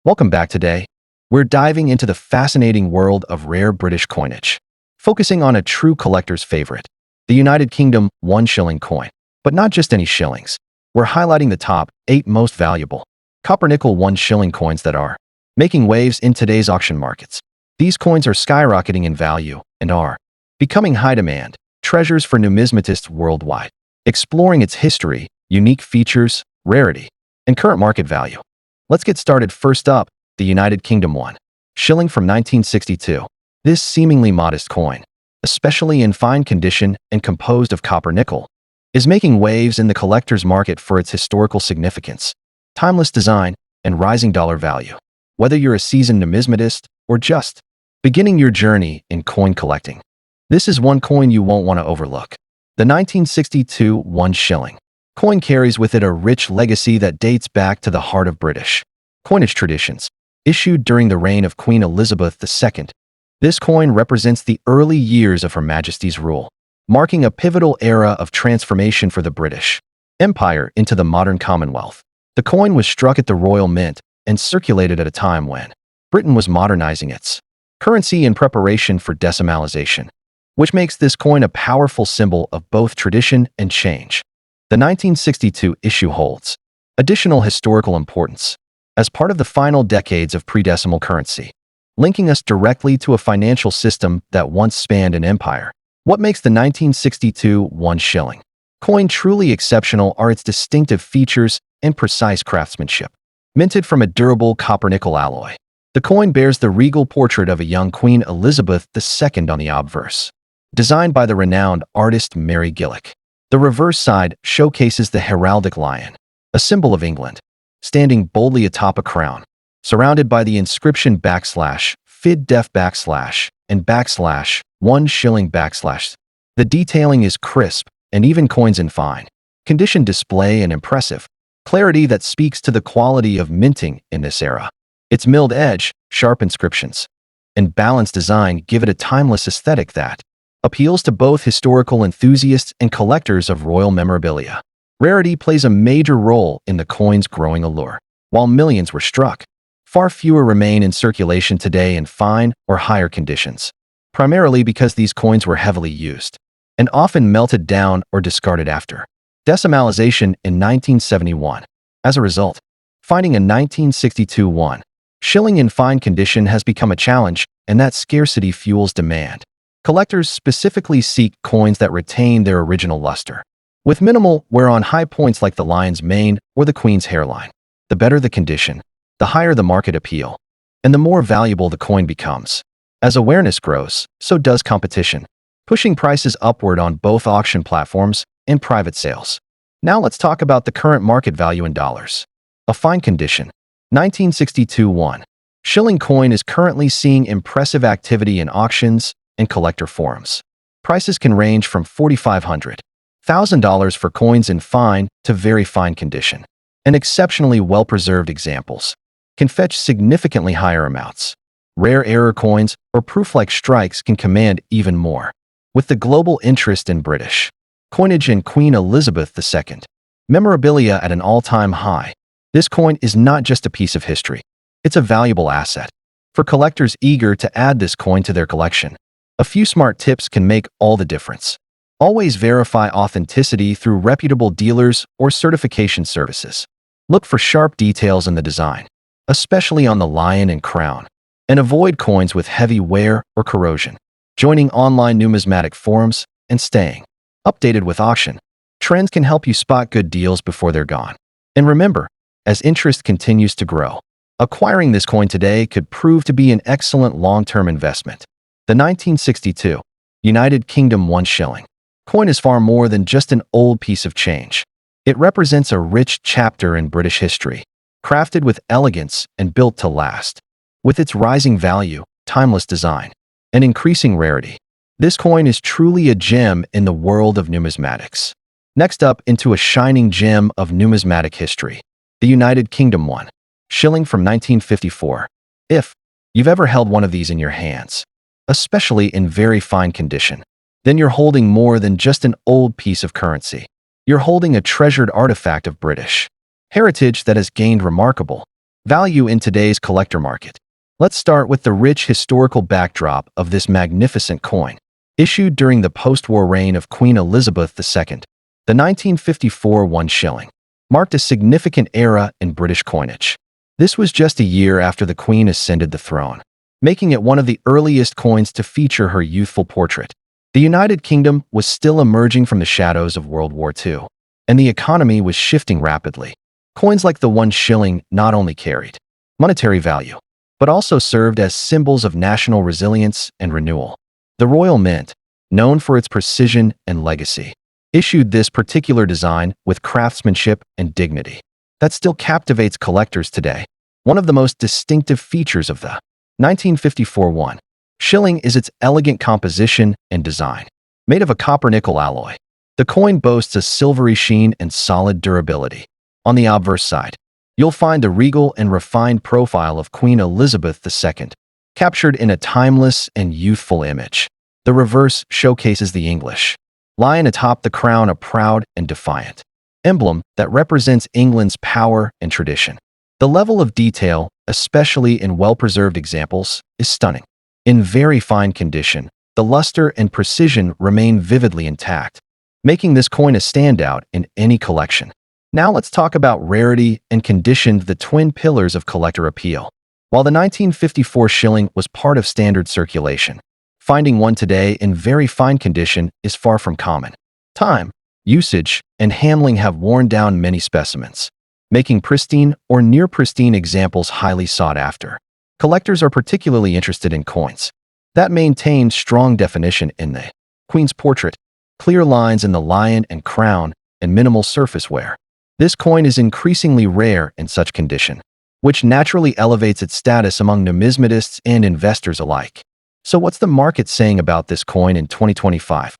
Welcome back today. We're diving into the fascinating world of rare British coinage, focusing on a true collector's favorite, the United Kingdom 1 shilling coin. But not just any shillings. We're highlighting the top 8 most valuable copper-nickel 1 shilling coins that are making waves in today's auction markets. These coins are skyrocketing in value and are becoming high demand treasures for numismatists worldwide, exploring its history, unique features, rarity, and current market value. Let's get started. First up, the United Kingdom 1 shilling from 1962. This seemingly modest coin, especially in fine condition and composed of copper-nickel, is making waves in the collector's market for its historical significance, timeless design, and rising dollar value. Whether you're a seasoned numismatist or just beginning your journey in coin collecting, this is one coin you won't want to overlook. The 1962 1 shilling coin carries with it a rich legacy that dates back to the heart of British coinage traditions. Issued during the reign of Queen Elizabeth II, this coin represents the early years of Her Majesty's rule, marking a pivotal era of transformation for the British Empire into the modern Commonwealth. The coin was struck at the Royal Mint and circulated at a time when Britain was modernizing its currency in preparation for decimalization, which makes this coin a powerful symbol of both tradition and change. The 1962 issue holds additional historical importance as part of the final decades of pre-decimal currency, linking us directly to a financial system that once spanned an empire. What makes the 1962 1 shilling coin truly exceptional are its distinctive features and precise craftsmanship. Minted from a durable copper-nickel alloy, the coin bears the regal portrait of a young Queen Elizabeth II on the obverse, designed by the renowned artist Mary Gillick. The reverse side showcases the heraldic lion, a symbol of England, standing boldly atop a crown, surrounded by the inscription /fid def and /1 shilling /. The detailing is crisp and even coins in fine condition display an impressive clarity that speaks to the quality of minting in this era. Its milled edge, sharp inscriptions, and balanced design give it a timeless aesthetic that appeals to both historical enthusiasts and collectors of royal memorabilia. Rarity plays a major role in the coin's growing allure. While millions were struck, far fewer remain in circulation today in fine or higher conditions, primarily because these coins were heavily used and often melted down or discarded after decimalization in 1971. As a result, finding a 1962 1 shilling in fine condition has become a challenge, and that scarcity fuels demand. Collectors specifically seek coins that retain their original luster, with minimal wear on high points like the lion's mane or the queen's hairline. The better the condition, the higher the market appeal, and the more valuable the coin becomes. As awareness grows, so does competition, pushing prices upward on both auction platforms and private sales. Now let's talk about the current market value in dollars. A fine condition 1962 1 shilling coin is currently seeing impressive activity in auctions and collector forums. Prices can range from $4,500 $1,000 for coins in fine to very fine condition, and exceptionally well-preserved examples can fetch significantly higher amounts. Rare error coins or proof-like strikes can command even more. With the global interest in British coinage and Queen Elizabeth II memorabilia at an all-time high, this coin is not just a piece of history. It's a valuable asset. For collectors eager to add this coin to their collection, a few smart tips can make all the difference. Always verify authenticity through reputable dealers or certification services. Look for sharp details in the design, especially on the lion and crown, and avoid coins with heavy wear or corrosion. Joining online numismatic forums and staying updated with auction trends can help you spot good deals before they're gone. And remember, as interest continues to grow, acquiring this coin today could prove to be an excellent long-term investment. The 1962 United Kingdom 1 shilling coin is far more than just an old piece of change. It represents a rich chapter in British history, crafted with elegance and built to last. With its rising value, timeless design, and increasing rarity, this coin is truly a gem in the world of numismatics. Next up, into a shining gem of numismatic history, the United Kingdom 1 shilling from 1954. If you've ever held one of these in your hands, especially in very fine condition, then you're holding more than just an old piece of currency. You're holding a treasured artifact of British heritage that has gained remarkable Value in today's collector market. Let's start with the rich historical backdrop of this magnificent coin. Issued during the post-war reign of Queen Elizabeth II, the 1954 1 shilling marked a significant era in British coinage. This was just a year after the Queen ascended the throne, making it one of the earliest coins to feature her youthful portrait. The United Kingdom was still emerging from the shadows of World War II, and the economy was shifting rapidly. Coins like the 1 shilling not only carried monetary value, but also served as symbols of national resilience and renewal. The Royal Mint, known for its precision and legacy, issued this particular design with craftsmanship and dignity that still captivates collectors today. One of the most distinctive features of the 1954 1 shilling is its elegant composition and design. Made of a copper-nickel alloy, the coin boasts a silvery sheen and solid durability. On the obverse side, you'll find the regal and refined profile of Queen Elizabeth II, captured in a timeless and youthful image. The reverse showcases the English lion atop the crown, a proud and defiant emblem that represents England's power and tradition. The level of detail, especially in well-preserved examples, is stunning. In very fine condition, the luster and precision remain vividly intact, making this coin a standout in any collection. Now let's talk about rarity and condition, the twin pillars of collector appeal. While the 1954 shilling was part of standard circulation, finding one today in very fine condition is far from common. Time, usage, and handling have worn down many specimens, making pristine or near-pristine examples highly sought after. Collectors are particularly interested in coins that maintain strong definition in the Queen's portrait, clear lines in the lion and crown, and minimal surface wear. This coin is increasingly rare in such condition, which naturally elevates its status among numismatists and investors alike. So what's the market saying about this coin in 2025?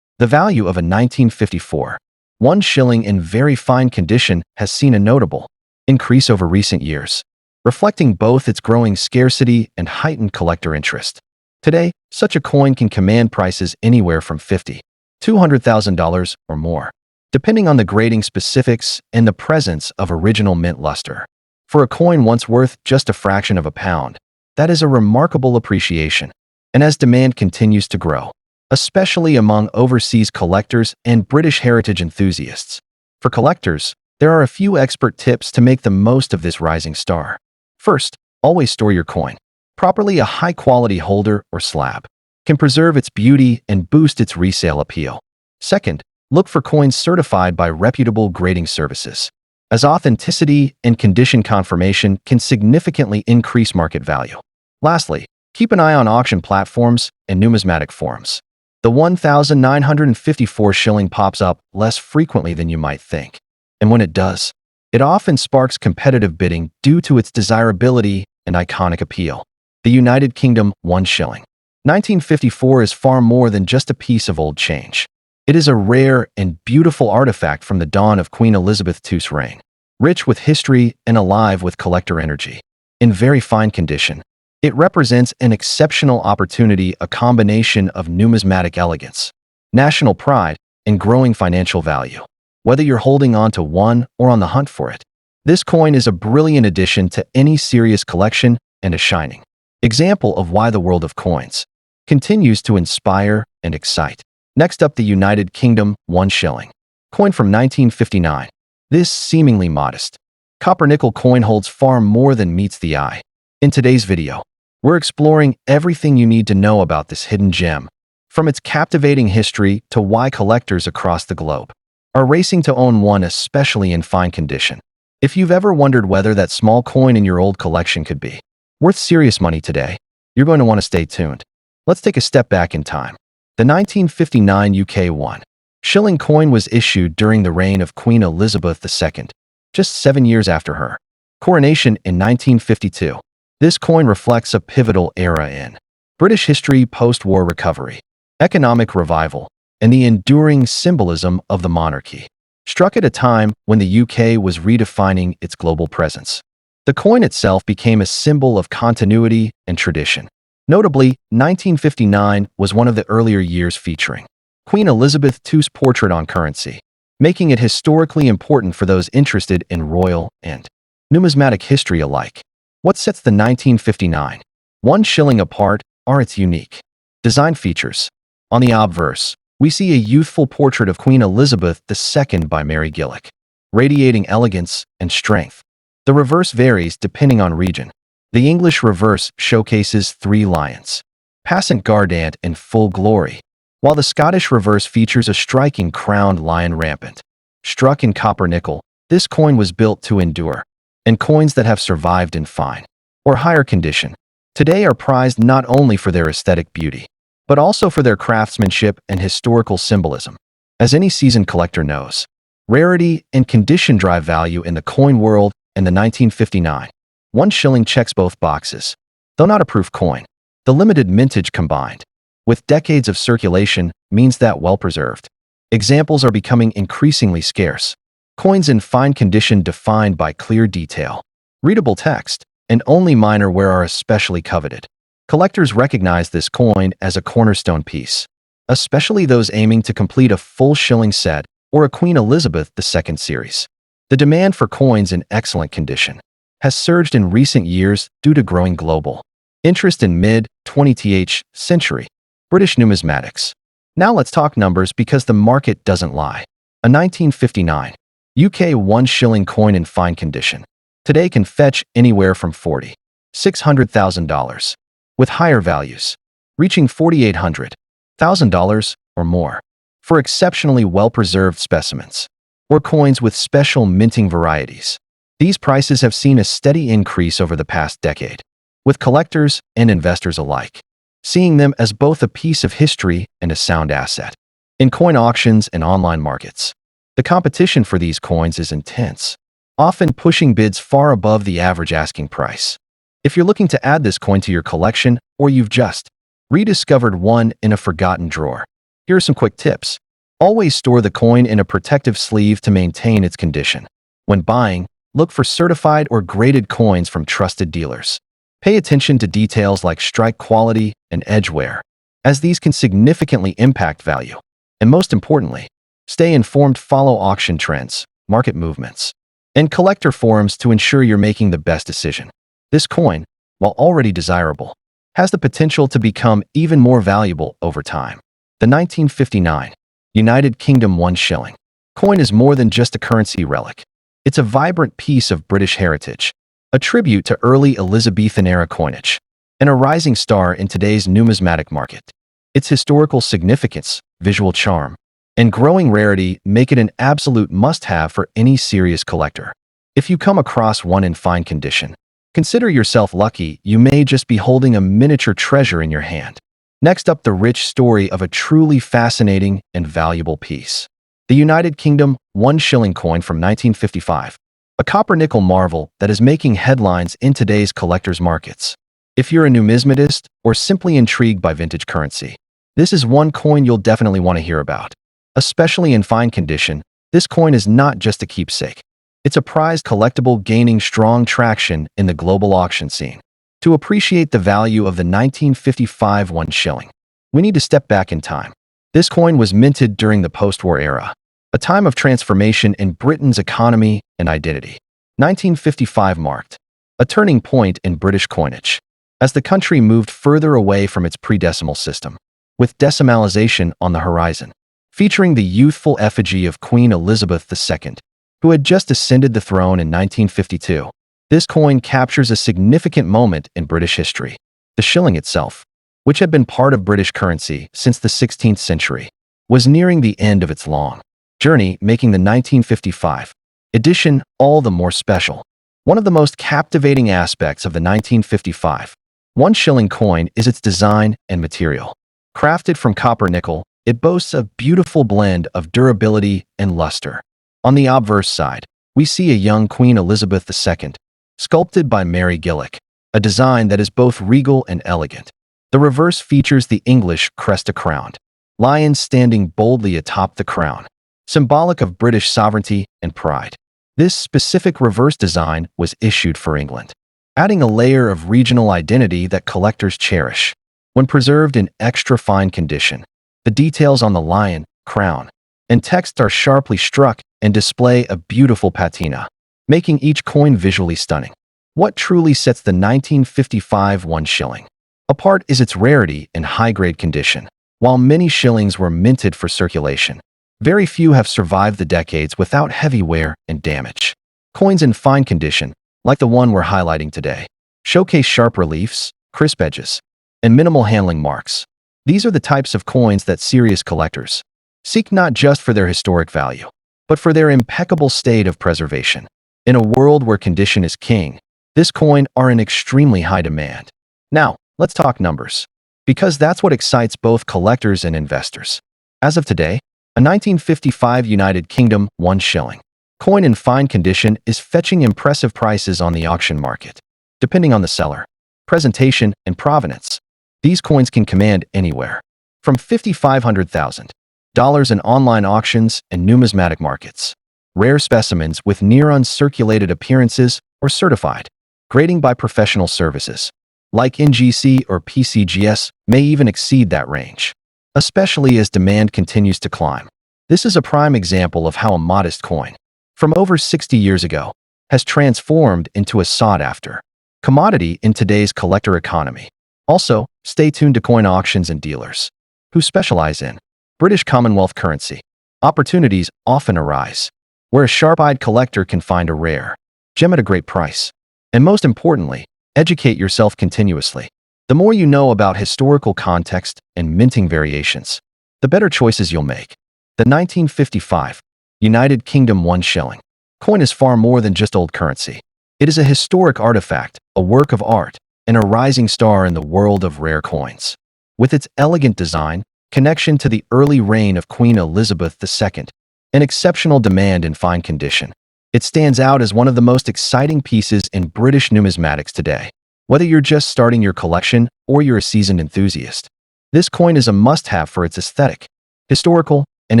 The value of a 1954 1 shilling in very fine condition has seen a notable increase over recent years, reflecting both its growing scarcity and heightened collector interest. Today, such a coin can command prices anywhere from $50,000 to $200,000 or more, depending on the grading specifics and the presence of original mint luster. For a coin once worth just a fraction of a pound, that is a remarkable appreciation. And as demand continues to grow, especially among overseas collectors and British heritage enthusiasts, for collectors, there are a few expert tips to make the most of this rising star. First, always store your coin properly. A high-quality holder or slab can preserve its beauty and boost its resale appeal. Second, look for coins certified by reputable grading services, as authenticity and condition confirmation can significantly increase market value. Lastly, keep an eye on auction platforms and numismatic forums. The 1954 shilling pops up less frequently than you might think, and when it does, it often sparks competitive bidding due to its desirability and iconic appeal. The United Kingdom 1 shilling 1954 is far more than just a piece of old change. It is a rare and beautiful artifact from the dawn of Queen Elizabeth II's reign, rich with history and alive with collector energy. In very fine condition, it represents an exceptional opportunity, a combination of numismatic elegance, national pride, and growing financial value. Whether you're holding on to one or on the hunt for it, this coin is a brilliant addition to any serious collection and a shining example of why the world of coins continues to inspire and excite. Next up, the United Kingdom 1 shilling coin from 1959. This seemingly modest copper-nickel coin holds far more than meets the eye. In today's video, we're exploring everything you need to know about this hidden gem, from its captivating history to why collectors across the globe are racing to own one, especially in fine condition. If you've ever wondered whether that small coin in your old collection could be worth serious money today, you're going to want to stay tuned. Let's take a step back in time. The 1959 UK 1 shilling coin was issued during the reign of Queen Elizabeth II, just 7 years after her coronation in 1952. This coin reflects a pivotal era in British history, post-war recovery, economic revival, and the enduring symbolism of the monarchy, struck at a time when the UK was redefining its global presence. The coin itself became a symbol of continuity and tradition. Notably, 1959 was one of the earlier years featuring Queen Elizabeth II's portrait on currency, making it historically important for those interested in royal and numismatic history alike. What sets the 1959 1 shilling apart are its unique design features. On the obverse, we see a youthful portrait of Queen Elizabeth II by Mary Gillick, radiating elegance and strength. The reverse varies depending on region. The English reverse showcases 3 lions, passant guardant in full glory, while the Scottish reverse features a striking crowned lion rampant. Struck in copper nickel, this coin was built to endure, and coins that have survived in fine or higher condition today are prized not only for their aesthetic beauty, but also for their craftsmanship and historical symbolism. As any seasoned collector knows, rarity and condition drive value in the coin world, and the 1959 1 shilling checks both boxes. Though not a proof coin, the limited mintage combined with decades of circulation means that well-preserved examples are becoming increasingly scarce. Coins in fine condition defined by clear detail, readable text, and only minor wear are especially coveted. Collectors recognize this coin as a cornerstone piece, especially those aiming to complete a full shilling set or a Queen Elizabeth II series. The demand for coins in excellent condition has surged in recent years due to growing global interest in mid-20th century British numismatics. Now let's talk numbers because the market doesn't lie. A 1959 UK 1 shilling coin in fine condition today can fetch anywhere from $600,000, with higher values reaching $4,800,000 or more for exceptionally well-preserved specimens or coins with special minting varieties. These prices have seen a steady increase over the past decade, with collectors and investors alike seeing them as both a piece of history and a sound asset. In coin auctions and online markets, the competition for these coins is intense, often pushing bids far above the average asking price. If you're looking to add this coin to your collection or you've just rediscovered one in a forgotten drawer, here are some quick tips. Always store the coin in a protective sleeve to maintain its condition. When buying, look for certified or graded coins from trusted dealers. Pay attention to details like strike quality and edge wear, as these can significantly impact value. And most importantly, stay informed, follow auction trends, market movements, and collector forums to ensure you're making the best decision. This coin, while already desirable, has the potential to become even more valuable over time. The 1959 United Kingdom 1 shilling coin is more than just a currency relic. It's a vibrant piece of British heritage, a tribute to early Elizabethan-era coinage, and a rising star in today's numismatic market. Its historical significance, visual charm, and growing rarity make it an absolute must-have for any serious collector. If you come across one in fine condition, consider yourself lucky. You may just be holding a miniature treasure in your hand. Next up, the rich story of a truly fascinating and valuable piece. The United Kingdom 1 shilling coin from 1955, a copper-nickel marvel that is making headlines in today's collectors' markets. If you're a numismatist or simply intrigued by vintage currency, this is one coin you'll definitely want to hear about. Especially in fine condition, this coin is not just a keepsake. It's a prized collectible gaining strong traction in the global auction scene. To appreciate the value of the 1955 1 shilling, we need to step back in time. This coin was minted during the post-war era, a time of transformation in Britain's economy and identity. 1955 marked a turning point in British coinage, as the country moved further away from its pre-decimal system, with decimalization on the horizon. Featuring the youthful effigy of Queen Elizabeth II, who had just ascended the throne in 1952. This coin captures a significant moment in British history. The shilling itself, which had been part of British currency since the 16th century, was nearing the end of its long journey, making the 1955 edition all the more special. One of the most captivating aspects of the 1955 1 shilling coin is its design and material. Crafted from copper nickel, it boasts a beautiful blend of durability and luster. On the obverse side, we see a young Queen Elizabeth II, sculpted by Mary Gillick, a design that is both regal and elegant. The reverse features the English crest-crowned lion standing boldly atop the crown, symbolic of British sovereignty and pride. This specific reverse design was issued for England, adding a layer of regional identity that collectors cherish. When preserved in extra fine condition, the details on the lion, crown, and text are sharply struck and display a beautiful patina. making each coin visually stunning. What truly sets the 1955 1 shilling apart is its rarity and high-grade condition. While many shillings were minted for circulation, very few have survived the decades without heavy wear and damage. Coins in fine condition, like the one we're highlighting today, showcase sharp reliefs, crisp edges, and minimal handling marks. These are the types of coins that serious collectors seek, not just for their historic value, but for their impeccable state of preservation. In a world where condition is king, this coin are in extremely high demand. Now, let's talk numbers, because that's what excites both collectors and investors. As of today, a 1955 United Kingdom 1 shilling coin in fine condition is fetching impressive prices on the auction market. Depending on the seller, presentation, and provenance, these coins can command anywhere from $5,500 in online auctions and numismatic markets. Rare specimens with near uncirculated appearances or certified grading by professional services like NGC or PCGS may even exceed that range, especially as demand continues to climb. This is a prime example of how a modest coin from over 60 years ago has transformed into a sought-after commodity in today's collector economy. Also, stay tuned to coin auctions and dealers who specialize in British Commonwealth currency. Opportunities often arise where a sharp-eyed collector can find a rare gem at a great price. And most importantly, educate yourself continuously. The more you know about historical context and minting variations, the better choices you'll make. The 1955 United Kingdom 1 shilling coin is far more than just old currency. It is a historic artifact, a work of art, and a rising star in the world of rare coins. With its elegant design, connection to the early reign of Queen Elizabeth II, and exceptional demand in fine condition, it stands out as one of the most exciting pieces in British numismatics today. Whether you're just starting your collection or you're a seasoned enthusiast, this coin is a must-have for its aesthetic, historical, and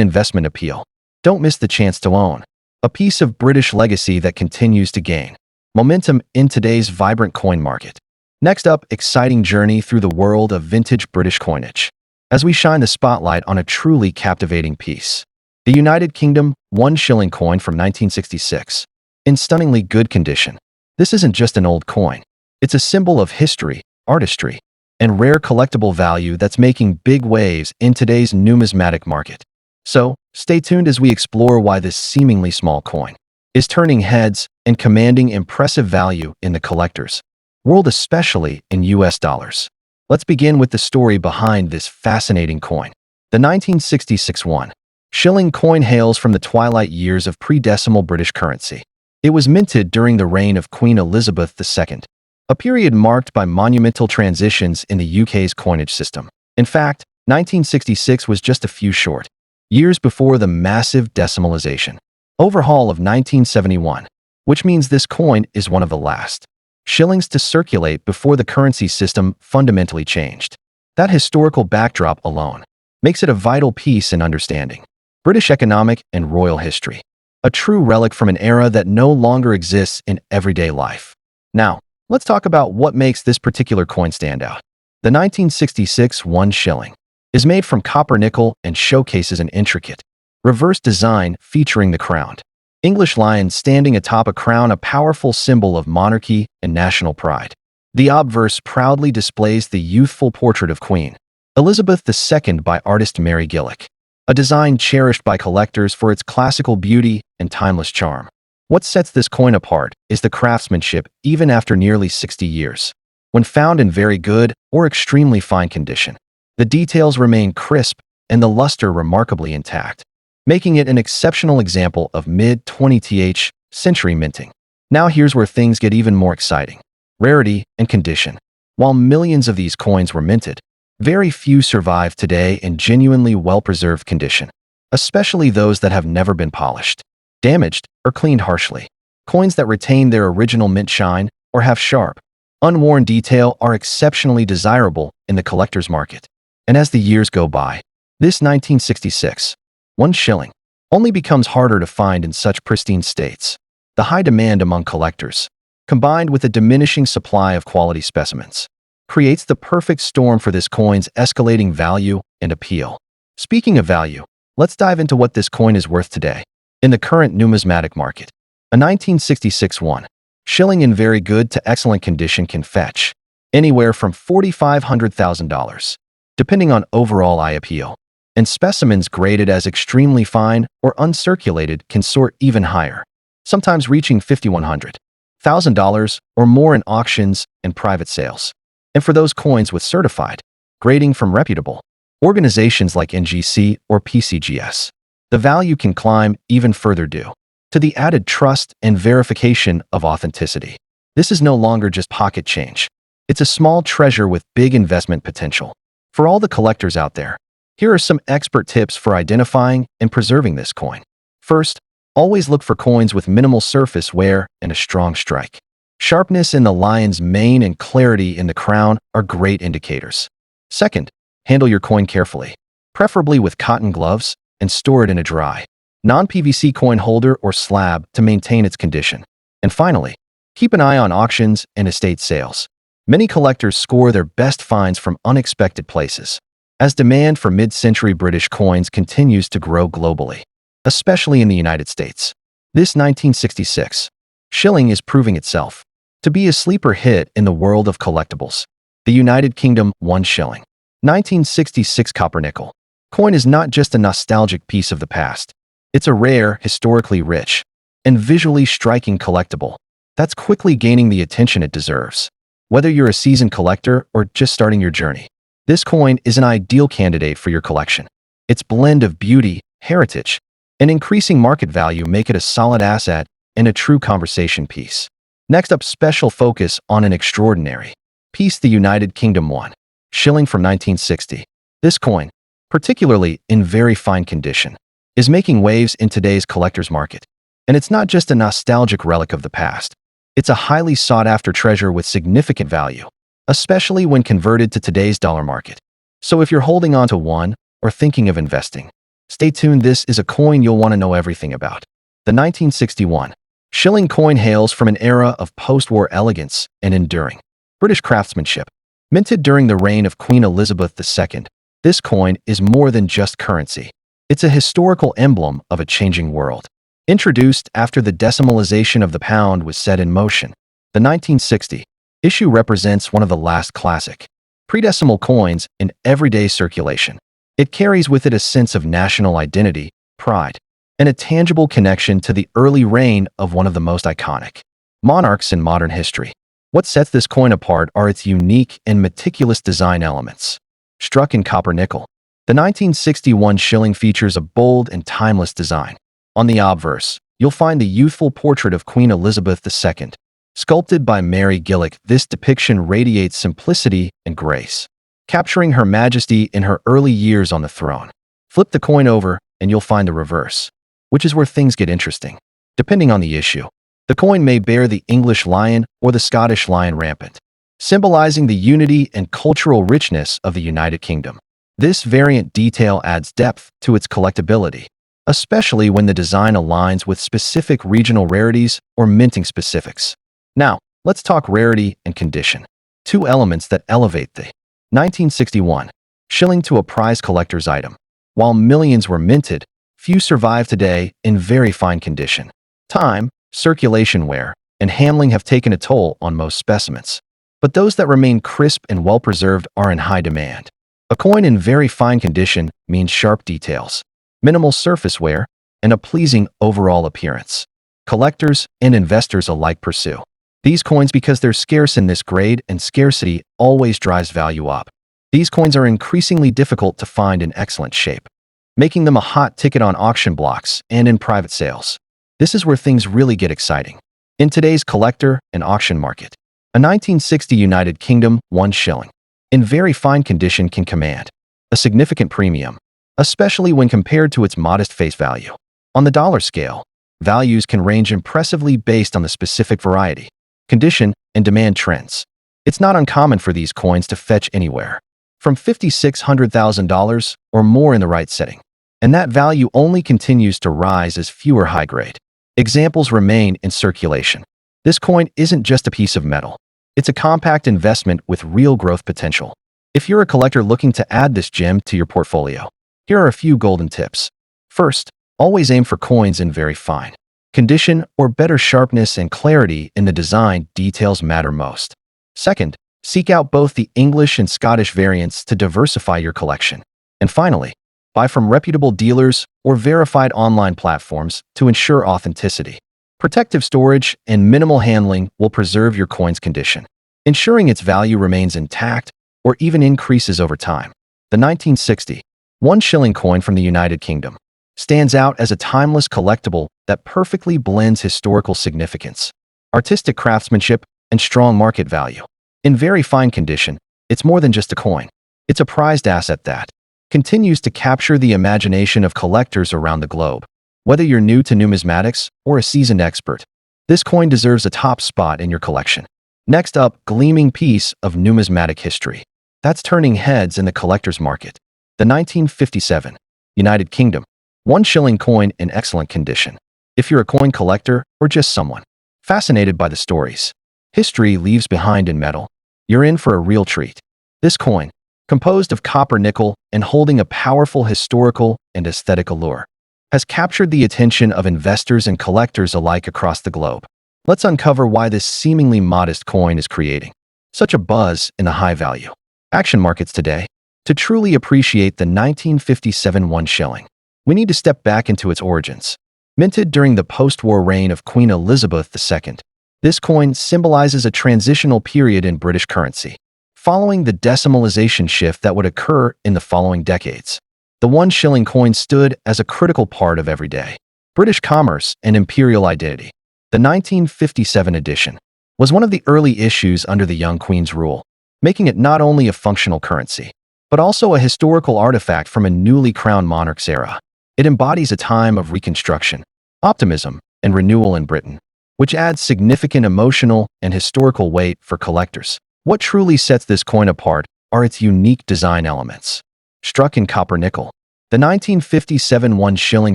investment appeal. Don't miss the chance to own a piece of British legacy that continues to gain momentum in today's vibrant coin market. Next up, exciting journey through the world of vintage British coinage, as we shine the spotlight on a truly captivating piece. The United Kingdom 1 shilling coin from 1966. In stunningly good condition. This isn't just an old coin. It's a symbol of history, artistry, and rare collectible value that's making big waves in today's numismatic market. So, stay tuned as we explore why this seemingly small coin is turning heads and commanding impressive value in the collectors' world, especially in US dollars. Let's begin with the story behind this fascinating coin. The 1966 1 shilling coin hails from the twilight years of pre-decimal British currency. It was minted during the reign of Queen Elizabeth II, a period marked by monumental transitions in the UK's coinage system. In fact, 1966 was just a few short years before the massive decimalization overhaul of 1971, which means this coin is one of the last shillings to circulate before the currency system fundamentally changed. That historical backdrop alone makes it a vital piece in understanding British economic and royal history, a true relic from an era that no longer exists in everyday life. Now, let's talk about what makes this particular coin stand out. The 1966 1 shilling is made from copper nickel and showcases an intricate, reverse design featuring the crowned English lion standing atop a crown, a powerful symbol of monarchy and national pride. The obverse proudly displays the youthful portrait of Queen Elizabeth II by artist Mary Gillick, a design cherished by collectors for its classical beauty and timeless charm. What sets this coin apart is the craftsmanship even after nearly 60 years. When found in very good or extremely fine condition, the details remain crisp and the luster remarkably intact, making it an exceptional example of mid-20th century minting. Now here's where things get even more exciting. Rarity and condition. While millions of these coins were minted, very few survive today in genuinely well-preserved condition, especially those that have never been polished, damaged, or cleaned harshly. Coins that retain their original mint shine or have sharp, unworn detail are exceptionally desirable in the collector's market. And as the years go by, this 1966 1 shilling only becomes harder to find in such pristine states. The high demand among collectors, combined with a diminishing supply of quality specimens, creates the perfect storm for this coin's escalating value and appeal. Speaking of value, let's dive into what this coin is worth today. In the current numismatic market, A 1966 one. Shilling in very good to excellent condition can fetch anywhere from $4,500,000, depending on overall eye appeal. And specimens graded as extremely fine or uncirculated can soar even higher, sometimes reaching $5,100,000 or more in auctions and private sales. And for those coins with certified grading from reputable organizations like NGC or PCGS, the value can climb even further due to the added trust and verification of authenticity. This is no longer just pocket change. It's a small treasure with big investment potential. For all the collectors out there, here are some expert tips for identifying and preserving this coin. First, always look for coins with minimal surface wear and a strong strike. Sharpness in the lion's mane and clarity in the crown are great indicators. Second, handle your coin carefully, preferably with cotton gloves, and store it in a dry, non-PVC coin holder or slab to maintain its condition. And finally, keep an eye on auctions and estate sales. Many collectors score their best finds from unexpected places, as demand for mid-century British coins continues to grow globally, especially in the United States. This 1966 shilling is proving itself to be a sleeper hit in the world of collectibles. The United Kingdom 1 shilling. 1966 copper nickel coin is not just a nostalgic piece of the past. It's a rare, historically rich, and visually striking collectible that's quickly gaining the attention it deserves. Whether you're a seasoned collector or just starting your journey, this coin is an ideal candidate for your collection. Its blend of beauty, heritage, and increasing market value make it a solid asset and a true conversation piece. Next up, special focus on an extraordinary piece, the United Kingdom 1 shilling from 1960. This coin, particularly in very fine condition, is making waves in today's collector's market. And it's not just a nostalgic relic of the past. It's a highly sought-after treasure with significant value, especially when converted to today's dollar market. So if you're holding on to one or thinking of investing, stay tuned. This is a coin you'll want to know everything about. The 1961 shilling coin hails from an era of post-war elegance and enduring British craftsmanship. Minted during the reign of Queen Elizabeth II, this coin is more than just currency. It's a historical emblem of a changing world. Introduced after the decimalization of the pound was set in motion, the 1960 issue represents one of the last classic pre-decimal coins in everyday circulation. It carries with it a sense of national identity, pride, and a tangible connection to the early reign of one of the most iconic monarchs in modern history. What sets this coin apart are its unique and meticulous design elements. Struck in copper nickel, the 1961 shilling features a bold and timeless design. On the obverse, you'll find the youthful portrait of Queen Elizabeth II, sculpted by Mary Gillick. This depiction radiates simplicity and grace, capturing Her Majesty in her early years on the throne. Flip the coin over and you'll find the reverse, which is where things get interesting. Depending on the issue, the coin may bear the English lion or the Scottish lion rampant, symbolizing the unity and cultural richness of the United Kingdom. This variant detail adds depth to its collectability, especially when the design aligns with specific regional rarities or minting specifics. Now, let's talk rarity and condition, two elements that elevate the 1961 shilling to a prize collector's item. While millions were minted, few survive today in very fine condition. Time, circulation wear, and handling have taken a toll on most specimens. But those that remain crisp and well-preserved are in high demand. A coin in very fine condition means sharp details, minimal surface wear, and a pleasing overall appearance. Collectors and investors alike pursue these coins because they're scarce in this grade, and scarcity always drives value up. These coins are increasingly difficult to find in excellent shape, making them a hot ticket on auction blocks and in private sales. This is where things really get exciting. In today's collector and auction market, a 1960 United Kingdom 1 shilling in very fine condition can command a significant premium, especially when compared to its modest face value. On the dollar scale, values can range impressively based on the specific variety, condition, and demand trends. It's not uncommon for these coins to fetch anywhere from $5,600,000 or more in the right setting, and that value only continues to rise as fewer high-grade examples remain in circulation. This coin isn't just a piece of metal. It's a compact investment with real growth potential. If you're a collector looking to add this gem to your portfolio, here are a few golden tips. First, always aim for coins in very fine Condition, or better sharpness and clarity in the design details matter most. Second, seek out both the English and Scottish variants to diversify your collection. And finally, buy from reputable dealers or verified online platforms to ensure authenticity. Protective storage and minimal handling will preserve your coin's condition, ensuring its value remains intact or even increases over time. The 1960 1 shilling coin from the United Kingdom stands out as a timeless collectible that perfectly blends historical significance, artistic craftsmanship, and strong market value. In very fine condition, it's more than just a coin. It's a prized asset that continues to capture the imagination of collectors around the globe. Whether you're new to numismatics or a seasoned expert, this coin deserves a top spot in your collection. Next up, gleaming piece of numismatic history that's turning heads in the collector's market. The 1957 United Kingdom 1 shilling coin in excellent condition. If you're a coin collector or just someone fascinated by the stories history leaves behind in metal, you're in for a real treat. This coin, composed of copper nickel and holding a powerful historical and aesthetic allure, has captured the attention of investors and collectors alike across the globe. Let's uncover why this seemingly modest coin is creating such a buzz in the high-value action markets today. To truly appreciate the 1957 1 shilling, we need to step back into its origins. Minted during the post-war reign of Queen Elizabeth II, this coin symbolizes a transitional period in British currency, following the decimalization shift that would occur in the following decades. The 1 shilling coin stood as a critical part of everyday British commerce and imperial identity. The 1957 edition was one of the early issues under the young Queen's rule, making it not only a functional currency, but also a historical artifact from a newly crowned monarch's era. It embodies a time of reconstruction, optimism, and renewal in Britain, which adds significant emotional and historical weight for collectors. What truly sets this coin apart are its unique design elements. Struck in copper nickel, the 1957 1 shilling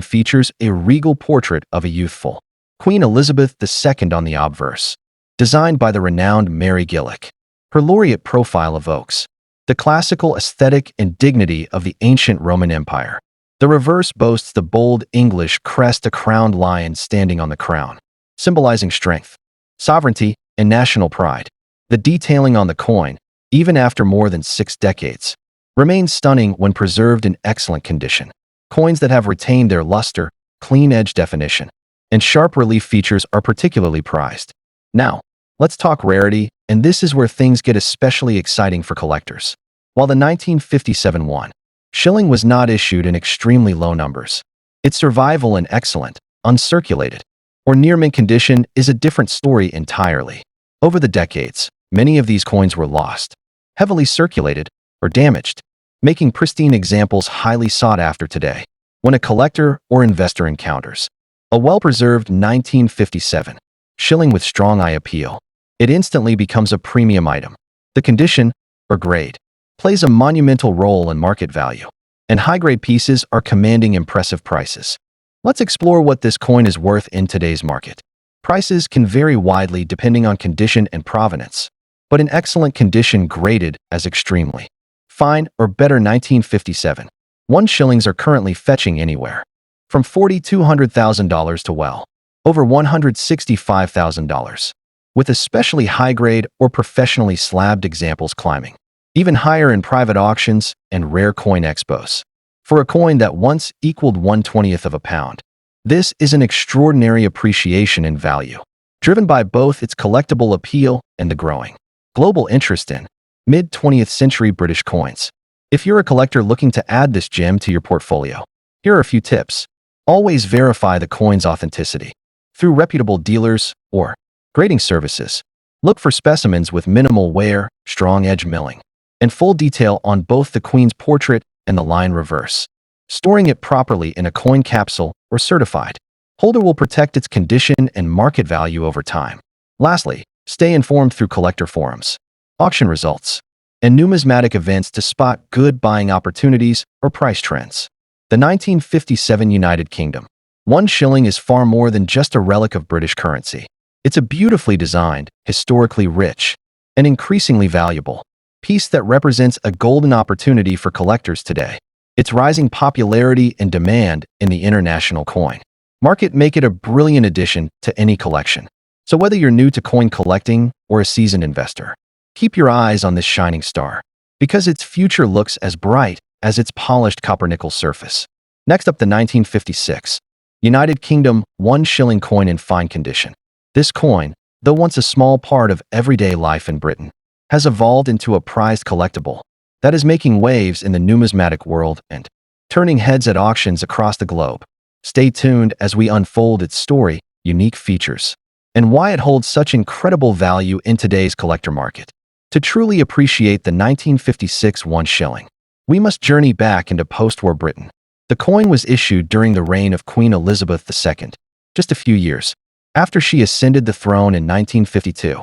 features a regal portrait of a youthful Queen Elizabeth II on the obverse, designed by the renowned Mary Gillick. Her laureate profile evokes the classical aesthetic and dignity of the ancient Roman Empire. The reverse boasts the bold English crest, a crowned lion standing on the crown, symbolizing strength, sovereignty, and national pride. The detailing on the coin, even after more than 6 decades, remains stunning when preserved in excellent condition. Coins that have retained their luster, clean edge definition, and sharp relief features are particularly prized. Now, let's talk rarity, and this is where things get especially exciting for collectors. While the 1957 1 shilling was not issued in extremely low numbers, its survival in excellent, uncirculated, or near-mint condition is a different story entirely. Over the decades, many of these coins were lost, heavily circulated, or damaged, making pristine examples highly sought after today. When a collector or investor encounters a well-preserved 1957 shilling with strong eye appeal, it instantly becomes a premium item. The condition, or grade, plays a monumental role in market value, and high-grade pieces are commanding impressive prices. Let's explore what this coin is worth in today's market. Prices can vary widely depending on condition and provenance, but in excellent condition graded as extremely fine or better 1957 1 shillings are currently fetching anywhere from $4,200,000 to well over $165,000, with especially high-grade or professionally slabbed examples climbing even higher in private auctions and rare coin expos. For a coin that once equaled 1/20th of a pound, this is an extraordinary appreciation in value, driven by both its collectible appeal and the growing global interest in mid-20th century British coins. If you're a collector looking to add this gem to your portfolio, here are a few tips. Always verify the coin's authenticity through reputable dealers or grading services. Look for specimens with minimal wear, strong edge milling, and full detail on both the Queen's portrait and the line reverse. Storing it properly in a coin capsule or certified holder will protect its condition and market value over time. Lastly, stay informed through collector forums, auction results, and numismatic events to spot good buying opportunities or price trends. The 1957 United Kingdom 1 shilling is far more than just a relic of British currency. It's a beautifully designed, historically rich, and increasingly valuable piece that represents a golden opportunity for collectors today. Its rising popularity and demand in the international coin make it a brilliant addition to any collection. So whether you're new to coin collecting or a seasoned investor, keep your eyes on this shining star, because its future looks as bright as its polished copper-nickel surface. Next up, the 1956 United Kingdom 1 shilling coin in fine condition. This coin, though once a small part of everyday life in Britain, has evolved into a prized collectible that is making waves in the numismatic world and turning heads at auctions across the globe. Stay tuned as we unfold its story, unique features, and why it holds such incredible value in today's collector market. To truly appreciate the 1956 1 shilling, we must journey back into post-war Britain. The coin was issued during the reign of Queen Elizabeth II, just a few years after she ascended the throne in 1952.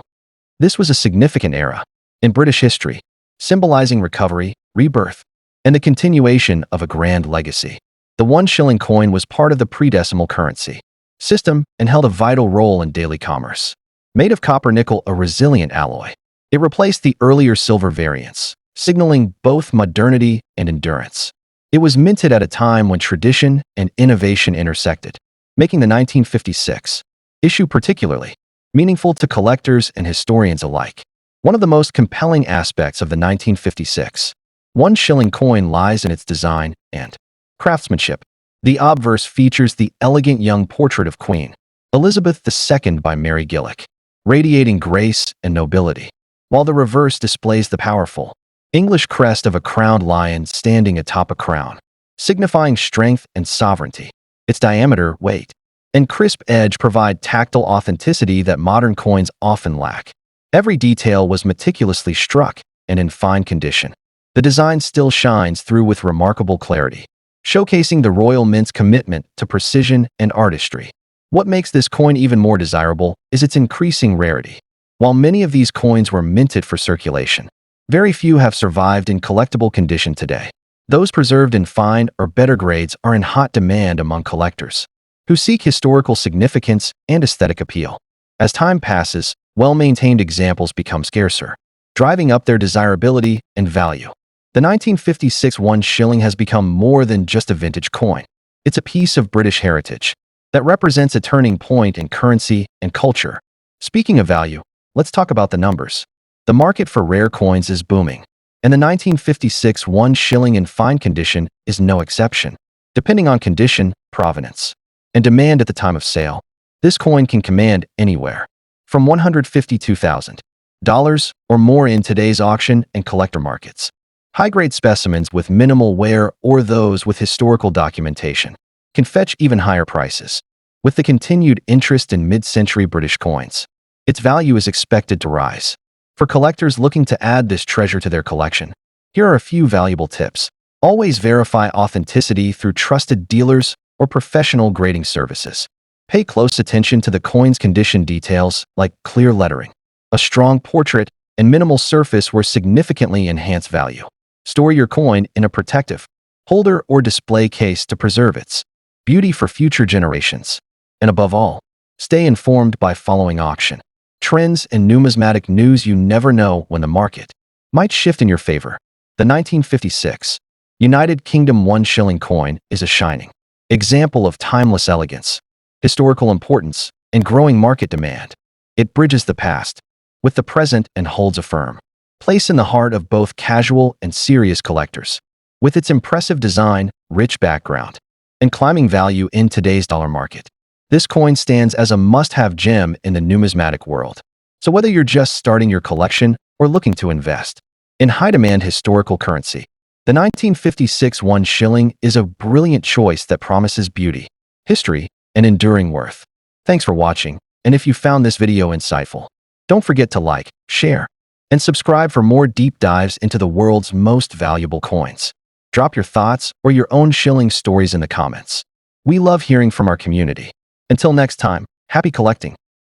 This was a significant era in British history, symbolizing recovery, rebirth, and the continuation of a grand legacy. The 1 shilling coin was part of the pre-decimal currency system and held a vital role in daily commerce. Made of copper-nickel, a resilient alloy, it replaced the earlier silver variants, signaling both modernity and endurance. It was minted at a time when tradition and innovation intersected, making the 1956 issue particularly meaningful to collectors and historians alike. One of the most compelling aspects of the 1956 1 shilling coin lies in its design and craftsmanship. The obverse features the elegant young portrait of Queen Elizabeth II by Mary Gillick, radiating grace and nobility, while the reverse displays the powerful English crest of a crowned lion standing atop a crown, signifying strength and sovereignty. Its diameter, weight, and crisp edge provide tactile authenticity that modern coins often lack. Every detail was meticulously struck and in fine condition. The design still shines through with remarkable clarity, showcasing the Royal Mint's commitment to precision and artistry. What makes this coin even more desirable is its increasing rarity. While many of these coins were minted for circulation, very few have survived in collectible condition today. Those preserved in fine or better grades are in hot demand among collectors who seek historical significance and aesthetic appeal. As time passes, well-maintained examples become scarcer, driving up their desirability and value. The 1956 1 shilling has become more than just a vintage coin. It's a piece of British heritage that represents a turning point in currency and culture. Speaking of value, let's talk about the numbers. The market for rare coins is booming, and the 1956 1 shilling in fine condition is no exception. Depending on condition, provenance, and demand at the time of sale, this coin can command anywhere from $152,000 or more in today's auction and collector markets. High-grade specimens with minimal wear or those with historical documentation can fetch even higher prices. With the continued interest in mid-century British coins, its value is expected to rise. For collectors looking to add this treasure to their collection, here are a few valuable tips. Always verify authenticity through trusted dealers or professional grading services. Pay close attention to the coin's condition details like clear lettering, a strong portrait, and minimal surface wear significantly enhance value. Store your coin in a protective holder or display case to preserve its beauty for future generations. And above all, stay informed by following auction trends and numismatic news. You never know when the market might shift in your favor. The 1956 United Kingdom 1 shilling coin is a shining example of timeless elegance, historical importance, and growing market demand. It bridges the past with the present and holds a firm place in the heart of both casual and serious collectors. With its impressive design, rich background, and climbing value in today's dollar market, this coin stands as a must-have gem in the numismatic world. So whether you're just starting your collection or looking to invest in high-demand historical currency, the 1956 1 shilling is a brilliant choice that promises beauty, history, and enduring worth. Thanks for watching, and if you found this video insightful, don't forget to like, share, and subscribe for more deep dives into the world's most valuable coins. Drop your thoughts or your own shilling stories in the comments. We love hearing from our community. Until next time, happy collecting.